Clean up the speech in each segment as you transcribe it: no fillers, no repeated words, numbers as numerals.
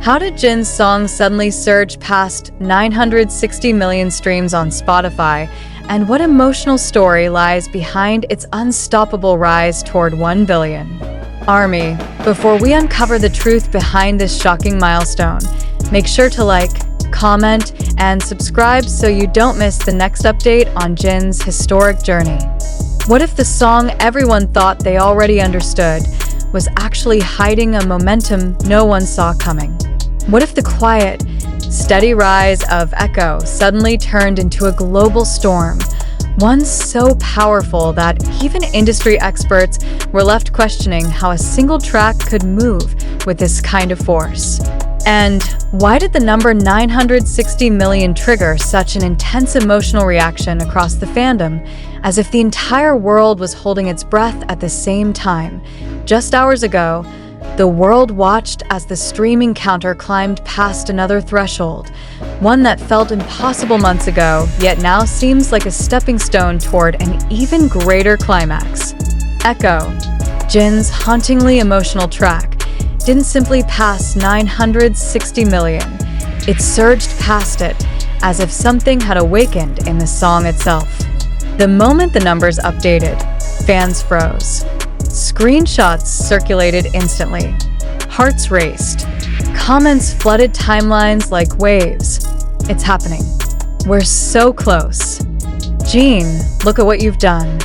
How did Jin's song suddenly surge past 960 million streams on Spotify? And what emotional story lies behind its unstoppable rise toward 1 billion? ARMY, before we uncover the truth behind this shocking milestone, make sure to like, comment, and subscribe so you don't miss the next update on Jin's historic journey. What if the song everyone thought they already understood was actually hiding a momentum no one saw coming? What if the quiet, steady rise of Echo suddenly turned into a global storm, one so powerful that even industry experts were left questioning how a single track could move with this kind of force? And why did the number 960 million trigger such an intense emotional reaction across the fandom, as if the entire world was holding its breath at the same time? Just hours ago, the world watched as the streaming counter climbed past another threshold, one that felt impossible months ago, yet now seems like a stepping stone toward an even greater climax. Echo, Jin's hauntingly emotional track, didn't simply pass 960 million. It surged past it, as if something had awakened in the song itself. The moment the numbers updated, fans froze. Screenshots circulated instantly. Hearts raced. Comments flooded timelines like waves. It's happening. We're so close. Jin, look at what you've done.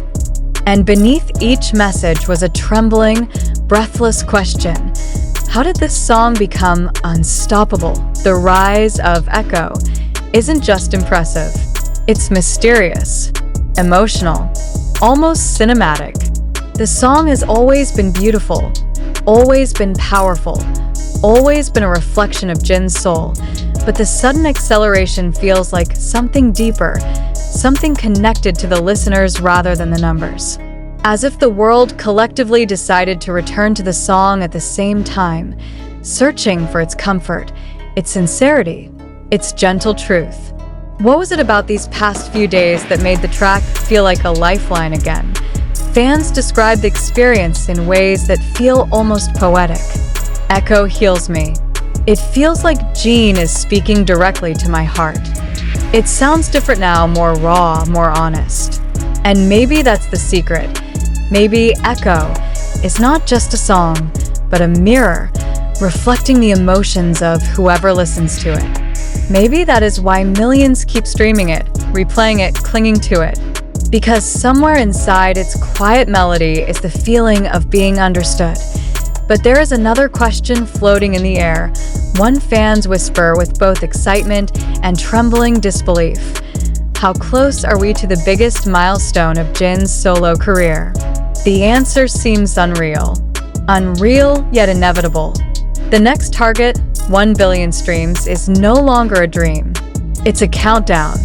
And beneath each message was a trembling, breathless question. How did this song become unstoppable? The rise of Echo isn't just impressive. It's mysterious, emotional, almost cinematic. The song has always been beautiful, always been powerful, always been a reflection of Jin's soul, but the sudden acceleration feels like something deeper, something connected to the listeners rather than the numbers. As if the world collectively decided to return to the song at the same time, searching for its comfort, its sincerity, its gentle truth. What was it about these past few days that made the track feel like a lifeline again? Fans describe the experience in ways that feel almost poetic. Echo heals me. It feels like Jin is speaking directly to my heart. It sounds different now, more raw, more honest. And maybe that's the secret. Maybe Echo is not just a song, but a mirror, reflecting the emotions of whoever listens to it. Maybe that is why millions keep streaming it, replaying it, clinging to it. Because somewhere inside its quiet melody is the feeling of being understood. But there is another question floating in the air, one fan's whisper with both excitement and trembling disbelief. How close are we to the biggest milestone of Jin's solo career? The answer seems unreal. Unreal, yet inevitable. The next target, 1 billion streams, is no longer a dream. It's a countdown,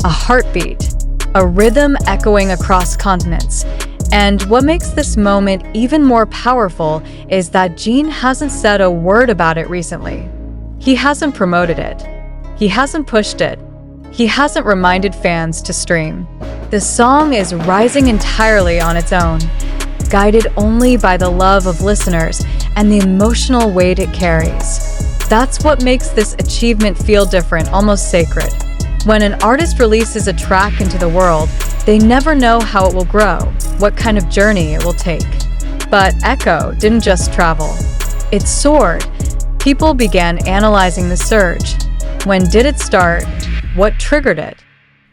a heartbeat, a rhythm echoing across continents. And what makes this moment even more powerful is that Jin hasn't said a word about it recently. He hasn't promoted it. He hasn't pushed it. He hasn't reminded fans to stream. The song is rising entirely on its own, guided only by the love of listeners and the emotional weight it carries. That's what makes this achievement feel different, almost sacred. When an artist releases a track into the world, they never know how it will grow, what kind of journey it will take. But Echo didn't just travel. It soared. People began analyzing the surge. When did it start? What triggered it?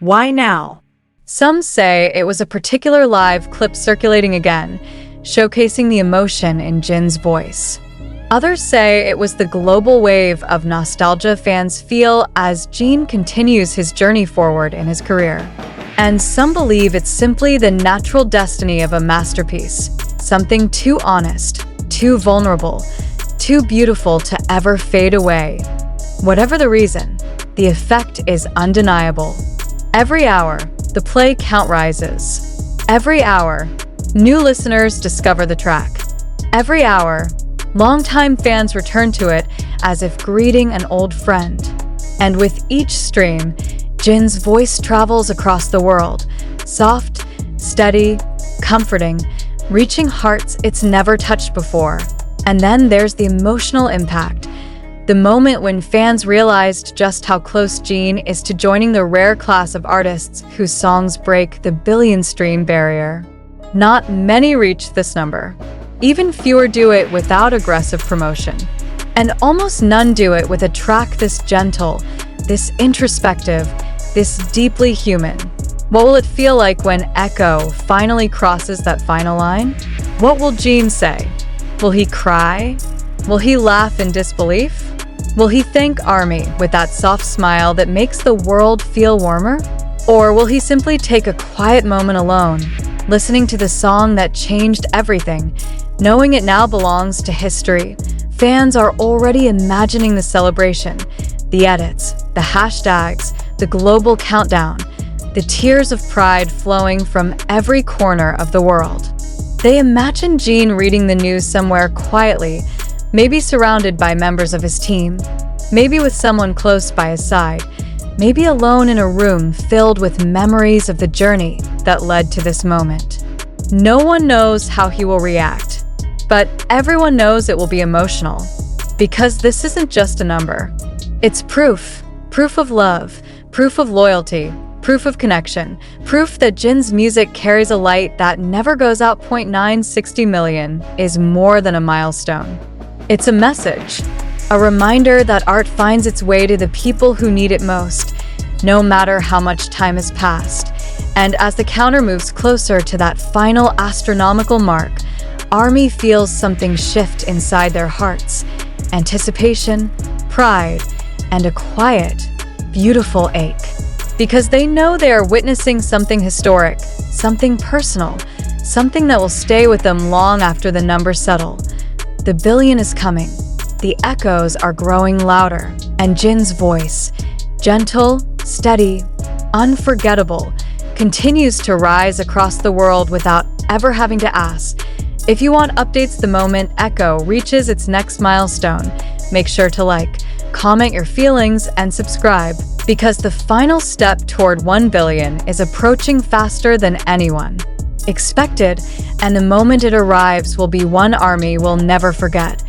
Why now? Some say it was a particular live clip circulating again, showcasing the emotion in Jin's voice. Others say it was the global wave of nostalgia fans feel as Jin continues his journey forward in his career. And some believe it's simply the natural destiny of a masterpiece, something too honest, too vulnerable, too beautiful to ever fade away. Whatever the reason, the effect is undeniable. Every hour, the play count rises. Every hour, new listeners discover the track. Every hour, longtime fans return to it as if greeting an old friend. And with each stream, Jin's voice travels across the world, soft, steady, comforting, reaching hearts it's never touched before. And then there's the emotional impact. The moment when fans realized just how close Jin is to joining the rare class of artists whose songs break the billion-stream barrier. Not many reach this number. Even fewer do it without aggressive promotion. And almost none do it with a track this gentle, this introspective, this deeply human. What will it feel like when Echo finally crosses that final line? What will Jin say? Will he cry? Will he laugh in disbelief? Will he thank ARMY with that soft smile that makes the world feel warmer? Or will he simply take a quiet moment alone, listening to the song that changed everything, knowing it now belongs to history? Fans are already imagining the celebration, the edits, the hashtags, the global countdown, the tears of pride flowing from every corner of the world. They imagine Jin reading the news somewhere quietly, maybe surrounded by members of his team, maybe with someone close by his side, maybe alone in a room filled with memories of the journey that led to this moment. No one knows how he will react, but everyone knows it will be emotional, because this isn't just a number. It's proof of love, proof of loyalty, proof of connection, proof that Jin's music carries a light that never goes out. 960 million is more than a milestone. It's a message, a reminder that art finds its way to the people who need it most, no matter how much time has passed. And as the counter moves closer to that final astronomical mark, ARMY feels something shift inside their hearts. Anticipation, pride, and a quiet, beautiful ache. Because they know they are witnessing something historic, something personal, something that will stay with them long after the numbers settle. The billion is coming. The echoes are growing louder, and Jin's voice, gentle, steady, unforgettable, continues to rise across the world without ever having to ask. If you want updates the moment Echo reaches its next milestone, make sure to like, comment your feelings, and subscribe, because the final step toward 1 billion is approaching faster than anyone expected, and the moment it arrives will be one ARMY will never forget.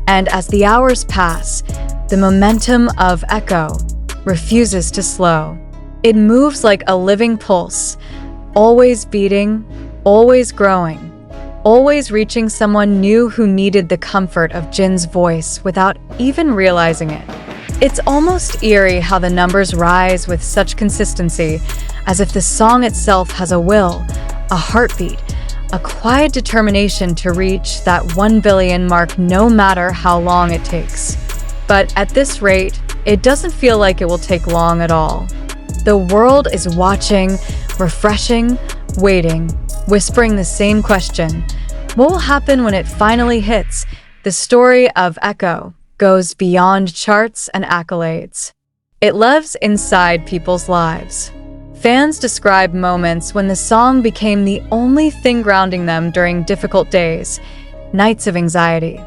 And as the hours pass, the momentum of Echo refuses to slow. It moves like a living pulse, always beating, always growing, always reaching someone new who needed the comfort of Jin's voice without even realizing it. It's almost eerie how the numbers rise with such consistency, as if the song itself has a will, a heartbeat, a quiet determination to reach that 1 billion mark no matter how long it takes. But at this rate, it doesn't feel like it will take long at all. The world is watching, refreshing, waiting, whispering the same question. What will happen when it finally hits? The story of Echo goes beyond charts and accolades. It lives inside people's lives. Fans describe moments when the song became the only thing grounding them during difficult days, nights of anxiety,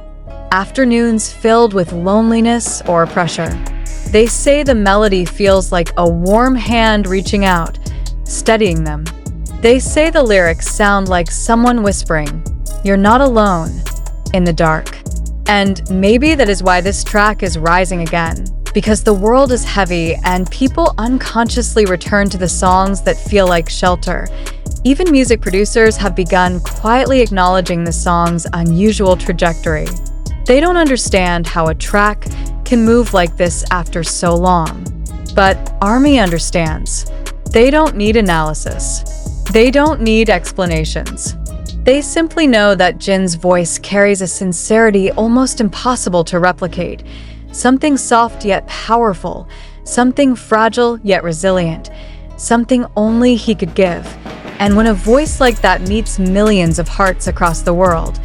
afternoons filled with loneliness or pressure. They say the melody feels like a warm hand reaching out, steadying them. They say the lyrics sound like someone whispering, "You're not alone," in the dark. And maybe that is why this track is rising again, because the world is heavy and people unconsciously return to the songs that feel like shelter. Even music producers have begun quietly acknowledging the song's unusual trajectory. They don't understand how a track can move like this after so long. But ARMY understands. They don't need analysis. They don't need explanations. They simply know that Jin's voice carries a sincerity almost impossible to replicate. Something soft yet powerful, something fragile yet resilient, something only he could give. And when a voice like that meets millions of hearts across the world,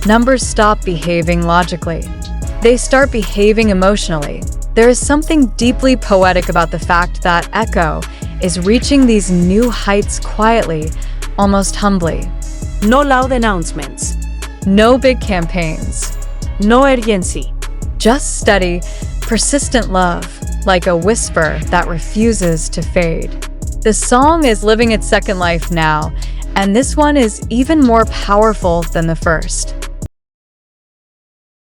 numbers stop behaving logically. They start behaving emotionally. There is something deeply poetic about the fact that Echo is reaching these new heights quietly, almost humbly. No loud announcements. No big campaigns. No urgency. Just steady, persistent love, like a whisper that refuses to fade. The song is living its second life now, and this one is even more powerful than the first.